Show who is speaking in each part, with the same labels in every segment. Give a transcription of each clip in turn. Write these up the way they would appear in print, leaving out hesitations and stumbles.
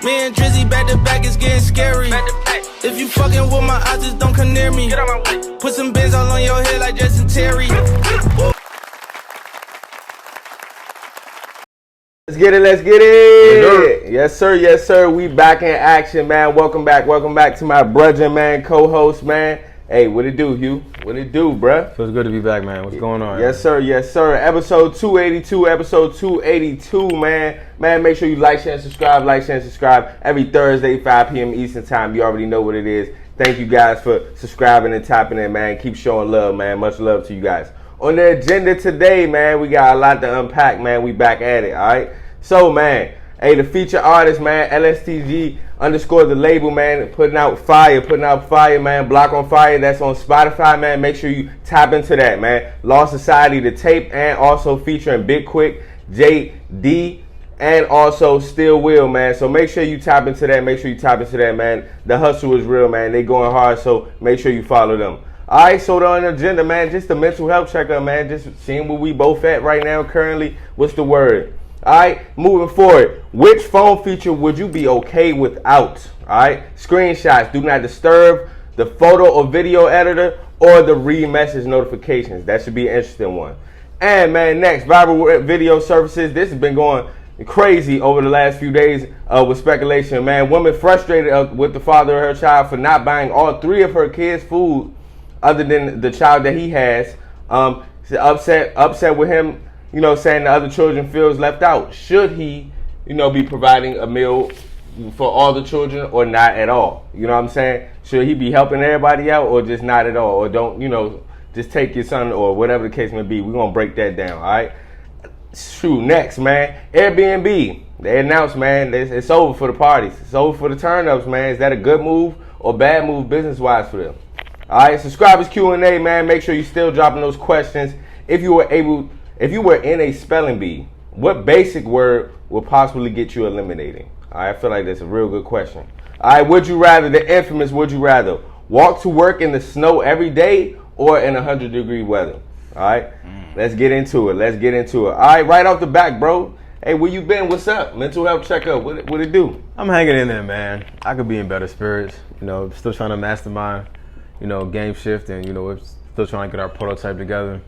Speaker 1: Me and Drizzy back to back, it's getting scary. If you fucking with my eyes, just don't come near me. Get out my way. Put some bins all on your head like Justin Terry.
Speaker 2: Let's get it, let's get it. Yes, sir. We back in action, man. Welcome back to my brother, man, co-host, man. Hey, what it do, Hugh? What it do, bruh?
Speaker 3: Feels good to be back, man. What's going on?
Speaker 2: Yes, sir. Episode 282, man. Man, make sure you like, share, and subscribe. Every Thursday, 5 p.m. Eastern time. You already know what it is. Thank you guys for subscribing and tapping in, man. Keep showing love, man. Much love to you guys. On the agenda today, man, we got a lot to unpack, man. We back at it, all right? So, man, hey, the feature artist, man, LSTG _ the label, man, putting out fire, man. Block on Fire, that's on Spotify, man. Make sure you tap into that, man. Law Society, the tape, and also featuring BigQuick, JDEEAY, and also Still Will, man. So make sure you tap into that. Man. The hustle is real, man. They going hard, so make sure you follow them. All right, so on the agenda, man, just the mental health checkup, man. Just seeing where we both at right now currently. What's the word? All right, moving forward. Which phone feature would you be okay without? All right, screenshots, do not disturb, the photo or video editor, or the read message notifications. That should be an interesting one. And, man, next, viral video services. This has been going crazy over the last few days with speculation, man. Woman frustrated with the father of her child for not buying all 3 of her kids food other than the child that he has. Upset with him, you know, saying the other children feels left out. Should he, you know, be providing a meal for all the children or not at all? You know what I'm saying? Should he be helping everybody out or just not at all? Or don't, you know, just take your son or whatever the case may be. We're going to break that down, all right? Shoot, next, man. Airbnb. They announced, man, it's over for the parties. It's over for the turn-ups, man. Is that a good move or bad move business-wise for them? All right, subscribers Q&A, man. Make sure you're still dropping those questions. If you were in a spelling bee, what basic word would possibly get you eliminated? All right, I feel like that's a real good question. All right, would you rather, the infamous would you rather, walk to work in the snow every day or in 100-degree weather? All right, let's get into it. All right, right off the back, bro. Hey, where you been? What's up? Mental health checkup. What it do?
Speaker 3: I'm hanging in there, man. I could be in better spirits. You know, still trying to mastermind, you know, game shift, and, you know, we're still trying to get our prototype together.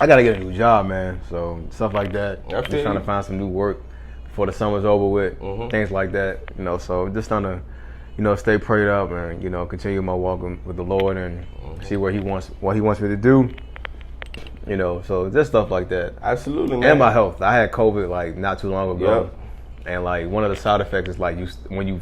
Speaker 3: I gotta get a new job, man. So stuff like that. Just trying to find some new work before the summer's over with. Things like that. You know, so just trying to, you know, stay prayed up and, you know, continue my walk with the Lord and see what He wants me to do. You know, so just stuff like that.
Speaker 2: Absolutely, man.
Speaker 3: And my health. I had COVID like not too long ago. Yep. And like one of the side effects is like when you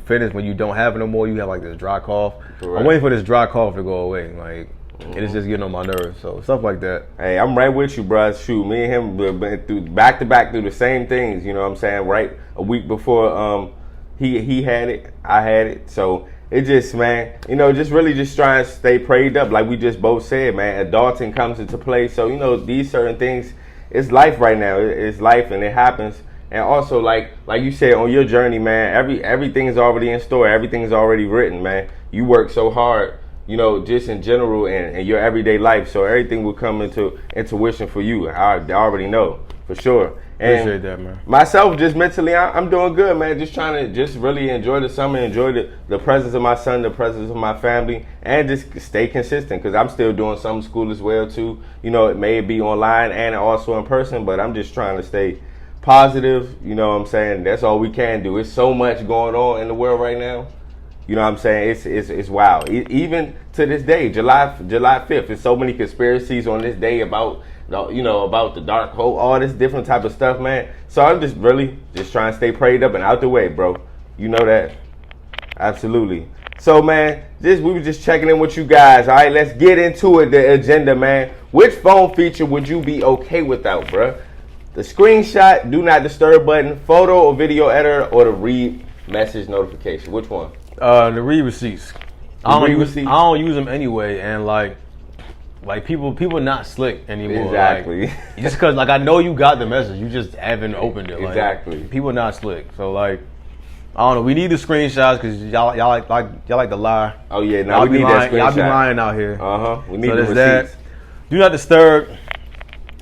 Speaker 3: don't have it no more, you have like this dry cough. Correct. I'm waiting for this dry cough to go away. Like it is just getting on my nerves. So stuff like that.
Speaker 2: Hey, I'm right with you, bro. Shoot, me and him been through back to back through the same things. You know what I'm saying? Right a week before he had it, I had it. So it just, man, you know, just really just trying to stay prayed up, like we just both said, man. Adulting comes into play. So, you know, these certain things, it's life right now. It's life and it happens. And also, like you said, on your journey, man, everything is already in store. Everything is already written, man. You work so hard, you know, just in general and your everyday life. So everything will come into intuition for you. I already know, for sure. And
Speaker 3: appreciate that, man.
Speaker 2: Myself, just mentally, I'm doing good, man. Just trying to just really enjoy the summer, enjoy the presence of my son, the presence of my family, and just stay consistent because I'm still doing some school as well, too. You know, it may be online and also in person, but I'm just trying to stay positive. You know what I'm saying? That's all we can do. It's so much going on in the world right now. You know what I'm saying? It's wild. Even to this day, July 5th, there's so many conspiracies on this day about the dark hole, all this different type of stuff, man. So I'm just really just trying to stay prayed up and out the way, bro. You know that. Absolutely. So, man, we were just checking in with you guys. All right, let's get into it, the agenda, man. Which phone feature would you be okay without, bro? The screenshot, do not disturb button, photo or video editor, or the read message notification? Which one?
Speaker 3: The read receipts. I don't use them anyway, and like people not slick anymore.
Speaker 2: Exactly.
Speaker 3: Like, just because I know you got the message, you just haven't opened it. Like,
Speaker 2: exactly.
Speaker 3: People not slick. So I don't know. We need the screenshots because y'all like to lie.
Speaker 2: Oh yeah, now we need that screenshot.
Speaker 3: Y'all be lying out here.
Speaker 2: We need the receipts.
Speaker 3: That. Do not disturb.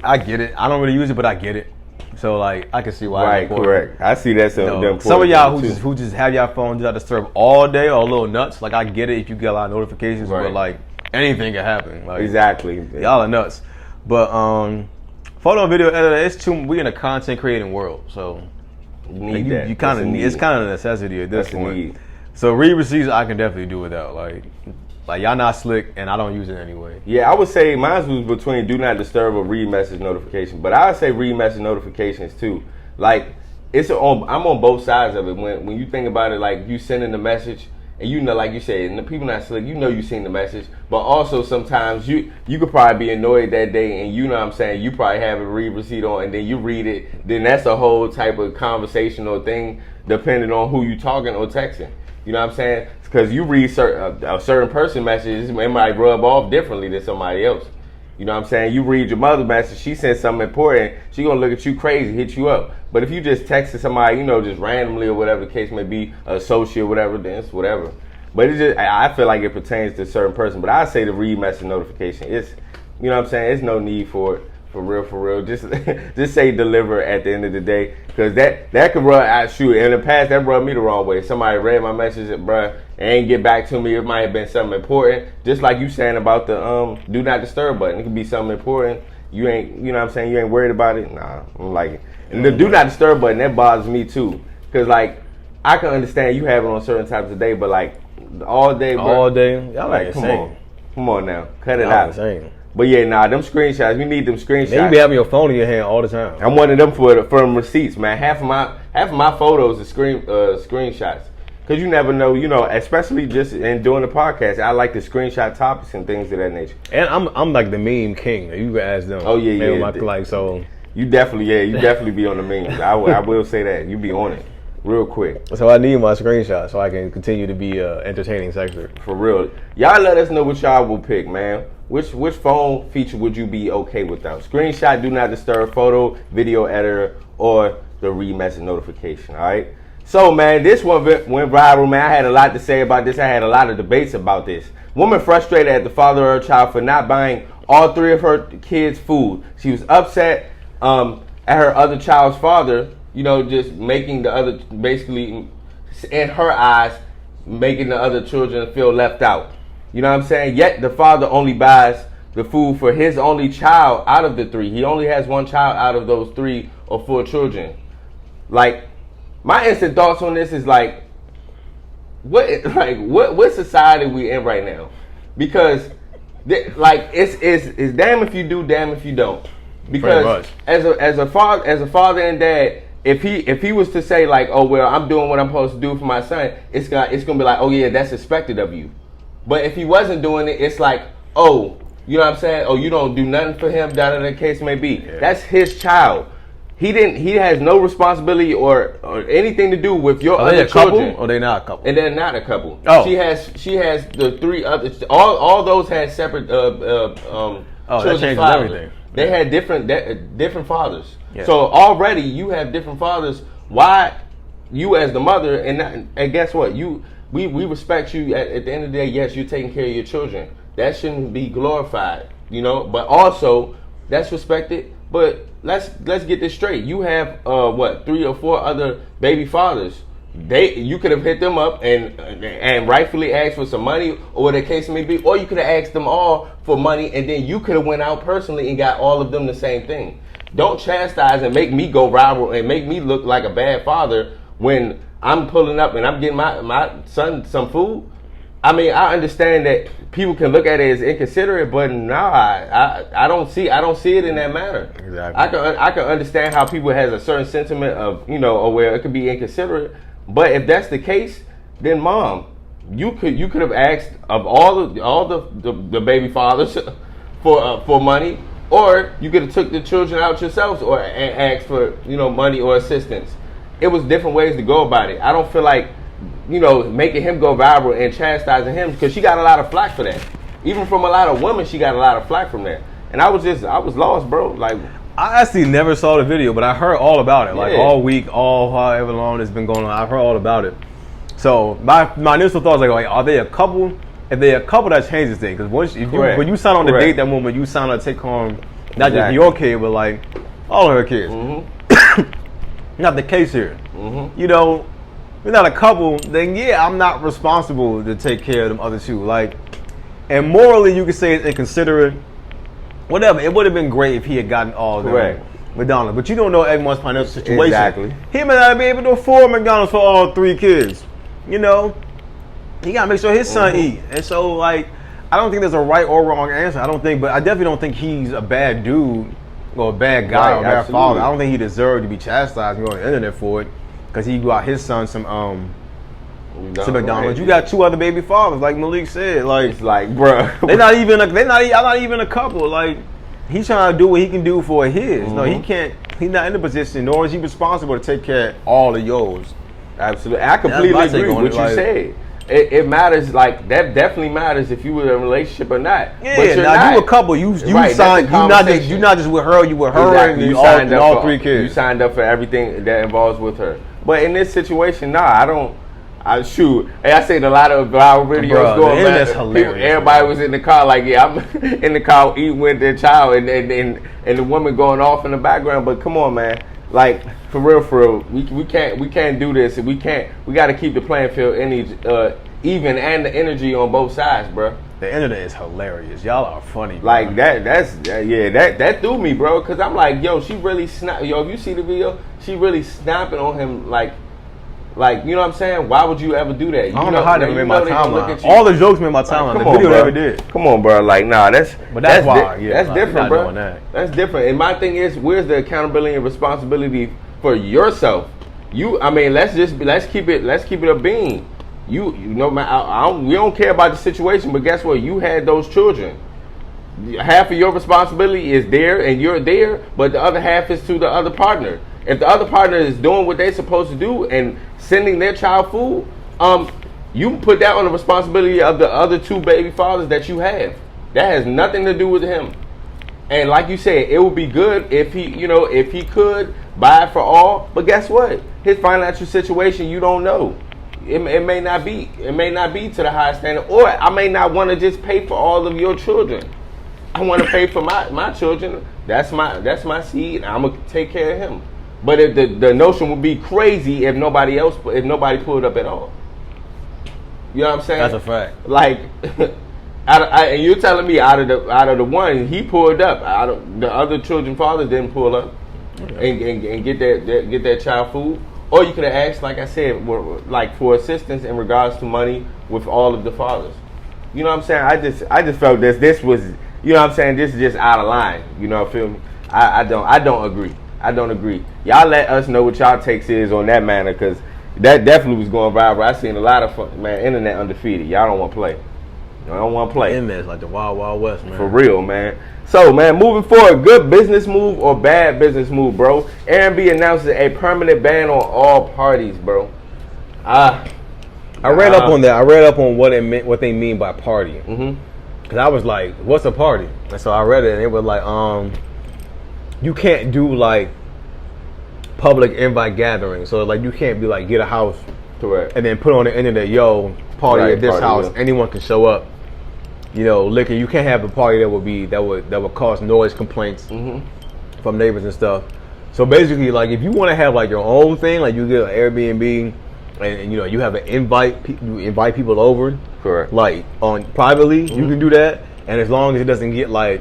Speaker 3: I get it. I don't really use it, but I get it. So like I can see why.
Speaker 2: Right, correct. I see that
Speaker 3: some of y'all who just have y'all phone do not disturb all day are a little nuts. Like I get it if you get a lot of notifications, but like anything can happen. Like,
Speaker 2: exactly.
Speaker 3: Y'all are nuts. But photo and video editor, it's too. We in a content creating world, so you kind of need. It's kind of a necessity at this point. So read receipts, I can definitely do without. Like y'all not slick, and I don't use it anyway.
Speaker 2: Yeah, I would say mine was between do not disturb or read message notification, but I would say read message notifications too. Like I'm on both sides of it. When you think about it, like you sending the message, and you know, like you said, and the people not slick, you know you seen the message, but also sometimes you could probably be annoyed that day, and you know what I'm saying, you probably have a read receipt on, and then you read it, then that's a whole type of conversational thing depending on who you talking or texting. You know what I'm saying? Because you read a certain person messages, it might rub off differently than somebody else. You know what I'm saying? You read your mother message, she sent something important, she gonna look at you crazy, hit you up. But if you just texted somebody, you know, just randomly or whatever the case may be, associate, whatever, then it's whatever. But it just, I feel like it pertains to a certain person. But I say the read message notification. It's, you know what I'm saying? There's no need for it. For real. Just say deliver at the end of the day. Because that could run, shoot, in the past, that rubbed me the wrong way. Somebody read my message, bruh, and ain't get back to me. It might have been something important. Just like you saying about the do not disturb button. It could be something important. You ain't, you know what I'm saying? You ain't worried about it? Nah, I don't like it. And the do not disturb button, that bothers me too. Because, like, I can understand you have it on certain times of day, but, like, all day, bro.
Speaker 3: All day? Y'all like
Speaker 2: come on now. Cut it out.
Speaker 3: Insane.
Speaker 2: But yeah, them screenshots, you need them screenshots.
Speaker 3: Man, you be having your phone in your hand all the time.
Speaker 2: I'm one of them for them receipts, man. Half of my photos are screenshots. Cause you never know, you know, especially just in doing the podcast. I like to screenshot topics and things of that nature.
Speaker 3: And I'm like the meme king. You can ask them.
Speaker 2: Oh yeah.
Speaker 3: Like so.
Speaker 2: You definitely be on the memes. I will say that. You be on it. Real quick.
Speaker 3: So I need my screenshot so I can continue to be entertaining sector.
Speaker 2: For real. Y'all let us know what y'all will pick, man. Which phone feature would you be okay without? Screenshot, do not disturb, photo, video editor, or the read message notification, all right? So, man, this one went viral, man. I had a lot to say about this. I had a lot of debates about this. Woman frustrated at the father of her child for not buying all three of her kids food. She was upset at her other child's father, you know, just making the other, basically, in her eyes, making the other children feel left out. You know what I'm saying? Yet the father only buys the food for his only child out of the three. He only has one child out of those 3 or 4 children. Like, my instant thoughts on this is like what society we in right now? Because like it's damn if you do, damn if you don't. Because as a father and dad, if he was to say like, oh well, I'm doing what I'm supposed to do for my son, it's gonna be like, oh yeah, that's expected of you. But if he wasn't doing it, it's like, oh, you know what I'm saying? Oh, you don't do nothing for him, the case may be. Yeah. That's his child. He has no responsibility or anything to do with your other children.
Speaker 3: Couple, or they not a couple?
Speaker 2: And they're not a couple.
Speaker 3: Oh.
Speaker 2: She has the 3 others. All those had separate children.
Speaker 3: That changes
Speaker 2: fathers.
Speaker 3: everything.
Speaker 2: They had different fathers.
Speaker 3: Yeah.
Speaker 2: So already you have different fathers. Why you as the mother and guess what? We respect you at the end of the day. Yes, you're taking care of your children. That shouldn't be glorified, you know. But also that's respected. But let's get this straight. You have 3 or 4 other baby fathers. You could have hit them up and rightfully asked for some money or whatever the case may be, or you could have asked them all for money and then you could have went out personally and got all of them the same thing. Don't chastise and make me go viral and make me look like a bad father when I'm pulling up and I'm getting my son some food. I mean, I understand that people can look at it as inconsiderate, but I don't see it in that manner.
Speaker 3: Exactly.
Speaker 2: I can understand how people has a certain sentiment of, you know, or where it could be inconsiderate. But if that's the case, then mom, you could have asked of all the baby fathers for money, or you could have took the children out yourselves and asked for, you know, money or assistance. It was different ways to go about it. I don't feel like, you know, making him go viral and chastising him, because she got a lot of flack for that. Even from a lot of women, she got a lot of flack from that. And I was lost, bro. Like,
Speaker 3: I actually never saw the video, but I heard all about it. Like all week, however long it's been going on, I've heard all about it. So my initial thoughts like, are they a couple? If they're a couple, that changes things. Because when you sign on to date that woman, you sign on to take home not just your kid, but like all of her kids.
Speaker 2: Mm-hmm.
Speaker 3: not the case here. You know, we're not a couple, then yeah, I'm not responsible to take care of them other two. Like, and morally, you could say it's inconsiderate. Whatever. It would have been great if he had gotten all the McDonald's, but you don't know everyone's financial situation.
Speaker 2: Exactly.
Speaker 3: He may not be able to afford McDonald's for all 3 kids. You know, he gotta make sure his son eat. And so, like, I don't think there's a right or wrong answer. I don't think, but I definitely don't think he's a bad dude or a bad guy or a bad father. I don't think he deserved to be chastised and go on the internet for it because he got his son some McDonald's. You got 2 other baby fathers, like Malik said. Like,
Speaker 2: it's like, bruh,
Speaker 3: I'm not even a couple. Like, he's trying to do what he can do for his. No, he can't. He's not in the position, nor is he responsible to take care of all of yours.
Speaker 2: Absolutely, I completely agree with what you said. It matters, like, that definitely matters if you were in a relationship or not.
Speaker 3: Yeah,
Speaker 2: but you're
Speaker 3: now
Speaker 2: not.
Speaker 3: you a couple. You signed. You're not just with her. You with her
Speaker 2: exactly.
Speaker 3: and
Speaker 2: you signed up
Speaker 3: all
Speaker 2: for
Speaker 3: 3 kids.
Speaker 2: You signed up for everything that involves with her. But in this situation, I don't. Shoot. Hey, I seen a lot of viral videos going back.
Speaker 3: That's hilarious.
Speaker 2: Everybody was in the car, like, yeah, I'm in the car eating with their child, and the woman going off in the background. But come on, man. Like, for real, we can't do this. We got to keep the playing field even and the energy on both sides, bro.
Speaker 3: The internet is hilarious. Y'all are funny, bro.
Speaker 2: Like that threw me, bro. Cause I'm like, yo, she really snap. Yo, if you see the video, she really snapping on him, like, you know what I'm saying? Why would you ever do that?
Speaker 3: I don't know how they made my timeline.
Speaker 2: All
Speaker 3: All the jokes made my timeline. The video never did.
Speaker 2: Come on, bro. Like, nah, that's
Speaker 3: why.
Speaker 2: That's different, bro. That's different. And my thing is, where's the accountability and responsibility for yourself? Let's keep it a bean. You know, we don't care about the situation, but guess what? You had those children. Half of your responsibility is there, and you're there, but the other half is to the other partner. If the other partner is doing what they're supposed to do and sending their child food, you put that on the responsibility of the other 2 baby fathers that you have. That has nothing to do with him. And like you said, it would be good if he could buy it for all. But guess what? His financial situation, you don't know. It may not be to the highest standard, or I may not want to just pay for all of your children. I want to pay for my children. That's my seed. I'm gonna take care of him. But if the notion would be crazy if nobody pulled up at all. You know what I'm saying?
Speaker 3: That's a fact.
Speaker 2: Like, and you're telling me out of the one he pulled up, out of the other children fathers didn't pull up and get that child food. Or you could have asked, like I said, like, for assistance in regards to money with all of the fathers. You know what I'm saying? I just felt this was, you know what I'm saying, this is just out of line. You know, feel me? I don't agree. I don't agree. Y'all let us know what y'all takes is on that matter, because that definitely was going viral. I seen a lot of fun, man. Internet undefeated. Y'all don't want to play. Y'all don't want to play.
Speaker 3: Internet's like the Wild Wild West, man.
Speaker 2: For real, man. So, man, moving forward, good business move or bad business move, bro? Airbnb announces a permanent ban on all parties, bro.
Speaker 3: I read up on that. I read up on what they mean by party. Because I was like, what's a party? And so I read it, and it was like, you can't do, like, public invite gatherings. So, like, you can't be like, get a house.
Speaker 2: Correct.
Speaker 3: And then put on the internet, yo, party at this house. Yeah. Anyone can show up. You know, liquor. You can't have a party that would cause noise complaints from neighbors and stuff. So basically, like, if you want to have, like, your own thing, like, you get an Airbnb, and you know, you have an you invite people over.
Speaker 2: Correct.
Speaker 3: Like, on privately, you can do that, and as long as it doesn't get, like,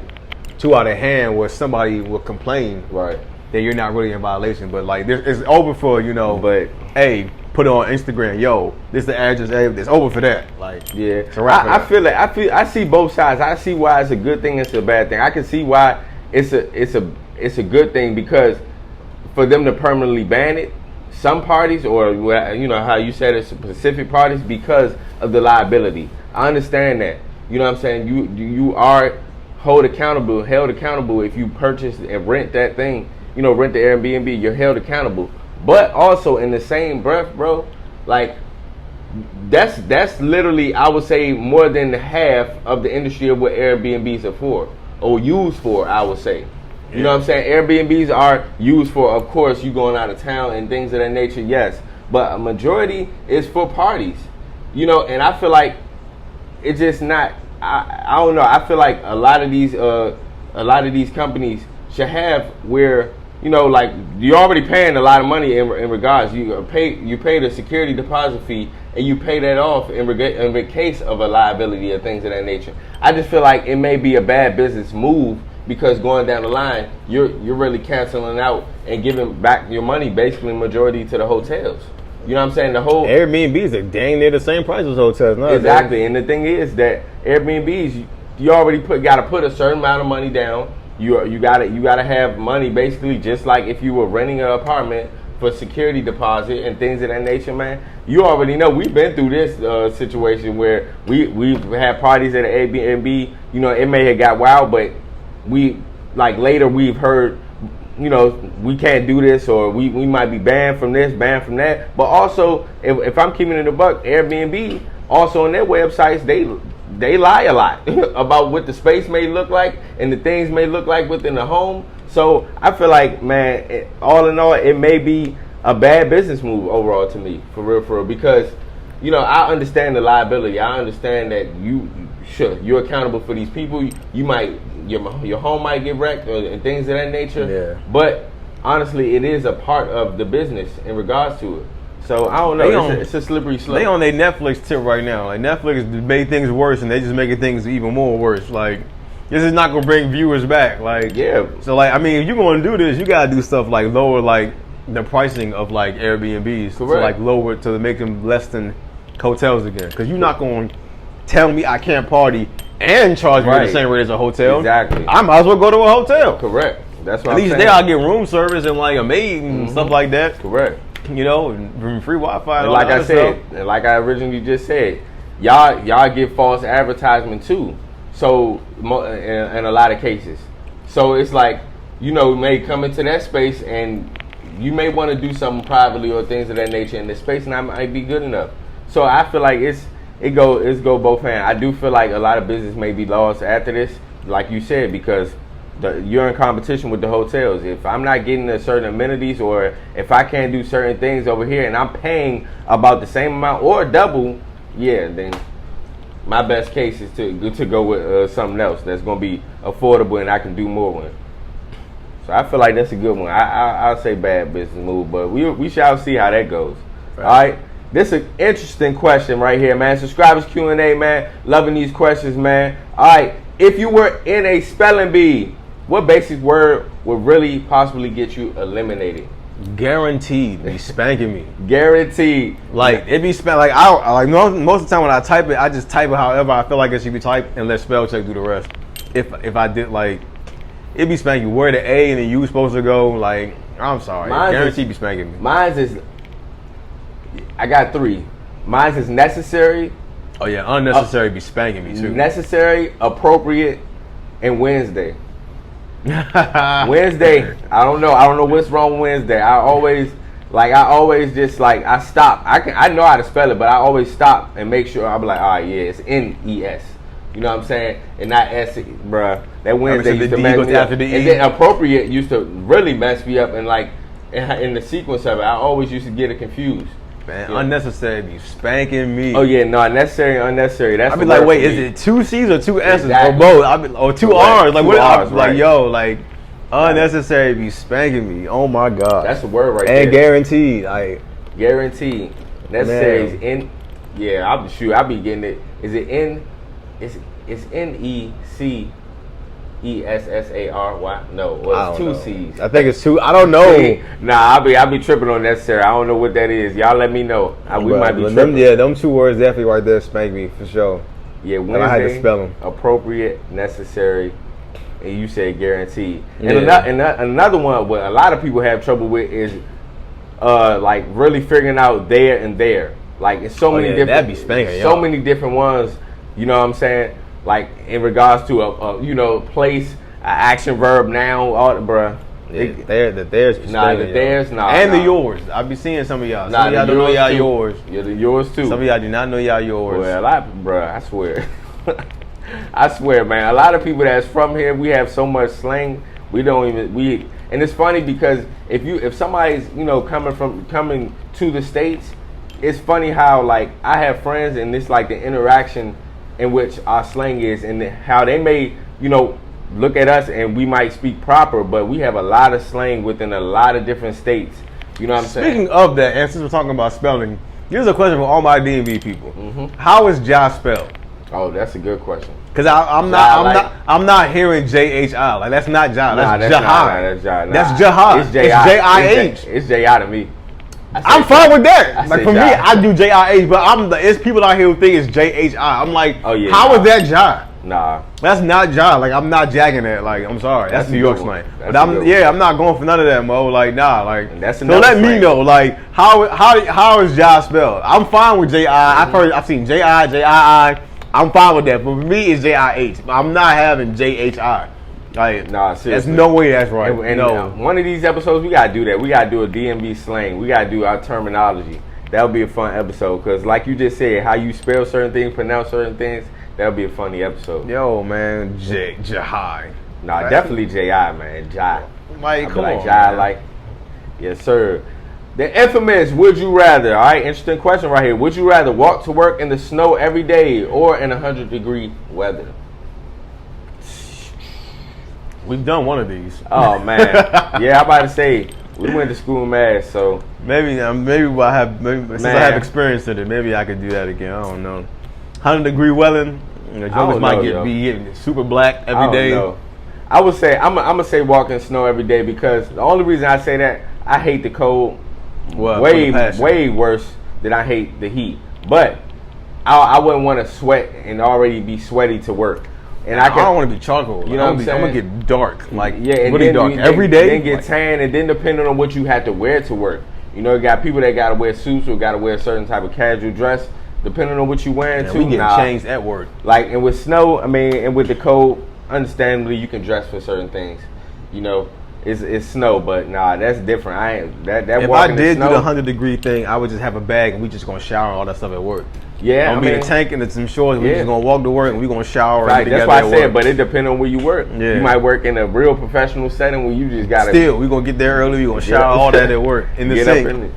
Speaker 3: too out of hand where somebody will complain,
Speaker 2: right, then
Speaker 3: you're not really in violation. But, like, it's open for, you know, but hey, put it on Instagram, yo, this is the address, hey, it's over for that. Like,
Speaker 2: yeah, it's a wrap. I see both sides. I see why it's a good thing, it's a bad thing. I can see why it's a good thing, because for them to permanently ban it, some parties, or, you know how you said it's specific parties, because of the liability. I understand that. You know what I'm saying? You are held accountable if you purchase and rent that thing. You know, rent the Airbnb, you're held accountable. But also in the same breath, bro, like, that's literally, I would say, more than half of the industry of what Airbnbs are for, or used for, I would say. You know what I'm saying? Airbnbs are used for, of course, you going out of town and things of that nature, yes. But a majority is for parties. You know, and I feel like it's just not, I don't know, I feel like a lot of these companies should have where you know, like you're already paying a lot of money in regards. You pay the security deposit fee, and you pay that off in the case of a liability or things of that nature. I just feel like it may be a bad business move because going down the line, you're really canceling out and giving back your money, basically majority to the hotels. You know what I'm saying? The whole
Speaker 3: Airbnbs are dang near the same price as hotels. No,
Speaker 2: exactly, and the thing is that Airbnbs, you already got to put a certain amount of money down. You gotta have money basically just like if you were renting an apartment for security deposit and things of that nature, man. You already know we've been through this situation where we've had parties at an Airbnb. You know, it may have got wild, but later we've heard, you know, we can't do this or we might be banned from this, banned from that. But also, if I'm keeping it a buck, Airbnb also on their websites they lie a lot about what the space may look like and the things may look like within the home. So I feel like, man, all in all, it may be a bad business move overall to me, for real, because, you know, I understand the liability. I understand that you're accountable for these people. You might your home might get wrecked and things of that nature.
Speaker 3: Yeah.
Speaker 2: But honestly, it is a part of the business in regards to it. So I don't know. It's a slippery slope.
Speaker 3: They on their Netflix tip right now. Like Netflix made things worse, and they just making things even more worse. Like this is not gonna bring viewers back. Like
Speaker 2: yeah.
Speaker 3: So like I mean, if you're gonna do this, you gotta do stuff like lower like the pricing of like Airbnbs.
Speaker 2: Correct.
Speaker 3: To like lower to make them less than hotels again. Because you're not gonna tell me I can't party and charge me the same rate as a hotel.
Speaker 2: Exactly.
Speaker 3: I might as well go to a hotel.
Speaker 2: Correct. That's what
Speaker 3: At least there I'll get room service and like a maid and stuff like that.
Speaker 2: Correct.
Speaker 3: You know, and free Wi-Fi. And
Speaker 2: all like I said, and like I originally just said, y'all get false advertisement too. So in a lot of cases, so it's like, you know, may come into that space and you may want to do something privately or things of that nature, and the space not might be good enough. So I feel like it go both hands. I do feel like a lot of business may be lost after this, like you said, because you're in competition with the hotels. If I'm not getting a certain amenities or if I can't do certain things over here and I'm paying about the same amount or double, yeah, then my best case is to go with something else that's going to be affordable and I can do more with. So I feel like that's a good one. I'll say bad business move, but we shall see how that goes. Right. All right. This is an interesting question right here, man. Subscribers Q&A, man. Loving these questions, man. All right. If you were in a spelling bee, what basic word would really possibly get you eliminated?
Speaker 3: Guaranteed. Be spanking me.
Speaker 2: Guaranteed.
Speaker 3: Like it be like most of the time when I type it, I just type it however I feel like it should be typed and let spell check do the rest. If I did like, it be spanking where the A and the U supposed to go. Like I'm sorry, guaranteed be spanking me.
Speaker 2: Mine's is. I got 3. Mine's is necessary.
Speaker 3: Oh yeah, unnecessary be spanking me too.
Speaker 2: Necessary, appropriate, and Wednesday. Wednesday, I don't know what's wrong with Wednesday. I always just like I stop. I know how to spell it, but I always stop and make sure I'm like, all right, yeah, it's N-E-S. You know what I'm saying? And not S, bruh. That Wednesday used to mess me up. And then appropriate used to really mess me up, and like in the sequence of it, I always used to get it confused.
Speaker 3: Man, unnecessary be spanking me.
Speaker 2: Oh yeah, no, necessary, unnecessary. That's
Speaker 3: I be like, wait, is it 2 C's or 2 S's
Speaker 2: exactly.
Speaker 3: or both? Or 2 R's? Like what?
Speaker 2: R's,
Speaker 3: like yo, like unnecessary be spanking me. Oh my god,
Speaker 2: that's the word right there.
Speaker 3: And guaranteed, like
Speaker 2: guaranteed. Necessary is in. Yeah, I be getting it. Is it N? It's N-E-C-E-S-S-A-R-Y. No, well, it's 2 C's.
Speaker 3: I think it's 2. I don't know.
Speaker 2: Nah, I be tripping on necessary. I don't know what that is. Y'all let me know. We might be tripping.
Speaker 3: Them 2 words definitely right there spank me for sure.
Speaker 2: Yeah, Wednesday,
Speaker 3: I had to spell them.
Speaker 2: Appropriate, necessary, and you say guaranteed.
Speaker 3: Yeah.
Speaker 2: And another one what a lot of people have trouble with is like really figuring out there and there. Like it's so many different.
Speaker 3: That'd be spanking,
Speaker 2: so many different ones. You know what I'm saying? Like in regards to a place, an action, verb, noun, all the bruh.
Speaker 3: The theirs.
Speaker 2: And
Speaker 3: the yours. I be seeing some of y'all.
Speaker 2: Nah,
Speaker 3: Some of y'all don't know y'all yours.
Speaker 2: Yeah, the yours too.
Speaker 3: Some of y'all do not know y'all yours.
Speaker 2: Well, I swear. I swear, man. A lot of people that's from here, we have so much slang. We don't even and it's funny because if somebody's coming to the States, it's funny how like I have friends and it's like the interaction in which our slang is and how they may look at us and we might speak proper, but we have a lot of slang within a lot of different states. You know what I'm saying?
Speaker 3: Speaking of that, and since we're talking about spelling, here's a question for all my DMV people. How is Ja spelled?
Speaker 2: Oh, that's a good question.
Speaker 3: Because I'm not hearing JHI. Like that's not Ja. That's Jahai. That's Jahai.
Speaker 2: It's J-I-H. It's J-I to me.
Speaker 3: I'm fine with that. Like for me,
Speaker 2: Ja.
Speaker 3: I do JIH, but it's people out here who think it's JHI. I'm like, how is that Ja?
Speaker 2: Nah,
Speaker 3: that's not Ja. Like I'm not jacking that. Like I'm sorry, that's New York slang. But I'm not going for none of that, Mo. Like nah, like so let me know. Like how is Ja spelled? I'm fine with J-I. I've seen J-I, J-I-I. I'm fine with that. But for me, it's J-I-H. I'm not having J-H-I. Like, nah, seriously. There's no way that's right.
Speaker 2: And no. One of these episodes, we got to do that. We got to do a DMV slang. We got to do our terminology. That would be a fun episode. Because like you just said, how you spell certain things, pronounce certain things, that would be a funny episode.
Speaker 3: Yo, man, Jahai.
Speaker 2: Nah, definitely J-I, man. Jai.
Speaker 3: Like, come on,
Speaker 2: Jai, like, yes, sir. The infamous would you rather, all right, interesting question right here. Would you rather walk to work in the snow every day or in 100-degree weather?
Speaker 3: We've done one of these.
Speaker 2: Oh, man. Yeah, I'm about to say, we went to school in Mass, so.
Speaker 3: Maybe since I have experience in it, maybe I could do that again. I don't know. 100-degree weather, jokers might be getting super black every day.
Speaker 2: Know. I would say, I'm going to say walk in snow every day because the only reason I say that, I hate the cold. Way worse than I hate the heat. But I wouldn't want to sweat and already be sweaty to work. And I don't
Speaker 3: want to be charcoal.
Speaker 2: You know what I'm saying?
Speaker 3: I'm gonna get dark. Like
Speaker 2: really
Speaker 3: dark every day.
Speaker 2: Then get tan, and then depending on what you have to wear to work. You know, you got people that gotta wear suits or gotta wear a certain type of casual dress. Depending on what you wearing too.
Speaker 3: We get changed at work.
Speaker 2: Like and with snow, and with the cold, understandably you can dress for certain things. You know. It's snow, but nah, that's different. I ain't that. If
Speaker 3: I did do the 100-degree thing, I would just have a bag and we just gonna shower and all that stuff at work.
Speaker 2: Yeah,
Speaker 3: I'm gonna be in a tank and some shorts. We just gonna walk to work and we gonna shower.
Speaker 2: Right, that's why I said. But it depends on where you work. Yeah. You might work in a real professional setting where you just gotta.
Speaker 3: Still, we gonna get there early. We gonna shower all that at work in the sink.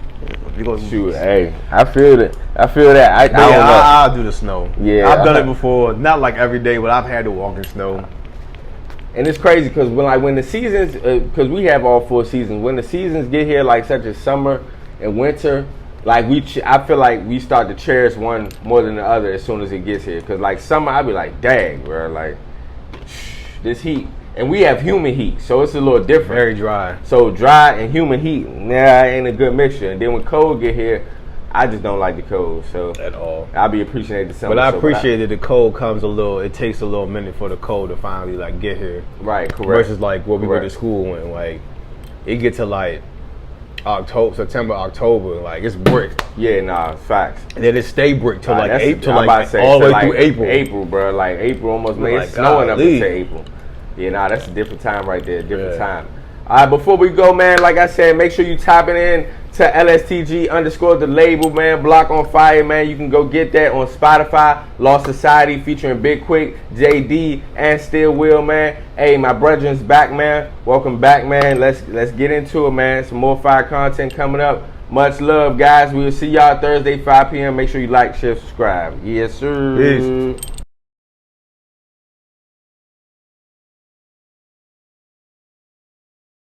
Speaker 2: You gonna shoot? Hey, I feel it. I feel that.
Speaker 3: I'll do the snow.
Speaker 2: Yeah,
Speaker 3: I've done it before. Not like every day, but I've had to walk in snow.
Speaker 2: And it's crazy because when the seasons, because we have all 4 seasons. When the seasons get here, like such as summer and winter, like I feel like we start to cherish one more than the other as soon as it gets here. Because like summer, I be like, dang, bro, like this heat, and we have humid heat, so it's a little different.
Speaker 3: Very dry.
Speaker 2: So dry and humid heat, ain't a good mixture. And then when cold get here, I just don't like the cold, so
Speaker 3: at all.
Speaker 2: I'll be appreciating the summer.
Speaker 3: But I appreciate that the cold comes it takes a little minute for the cold to finally like get here.
Speaker 2: Right, correct.
Speaker 3: Versus like what we go to school when like it get to like September, October, like it's brick.
Speaker 2: Yeah, nah, facts.
Speaker 3: And then it stay brick till like April,
Speaker 2: all the way through April. April, bro, like April almost made it snowing up into April. Yeah, nah, that's a different time right there, different time. All right, before we go, man, like I said, make sure you tapping in to LSTG_ the label, man. Block on Fire, man. You can go get that on Spotify. Lost Society featuring BigQuick, JD, and Still Will, man. Hey, my brethren's back, man. Welcome back, man. Let's get into it, man. Some more fire content coming up. Much love, guys. We'll see y'all Thursday, 5 p.m. Make sure you like, share, subscribe. Yes, sir.
Speaker 3: Peace.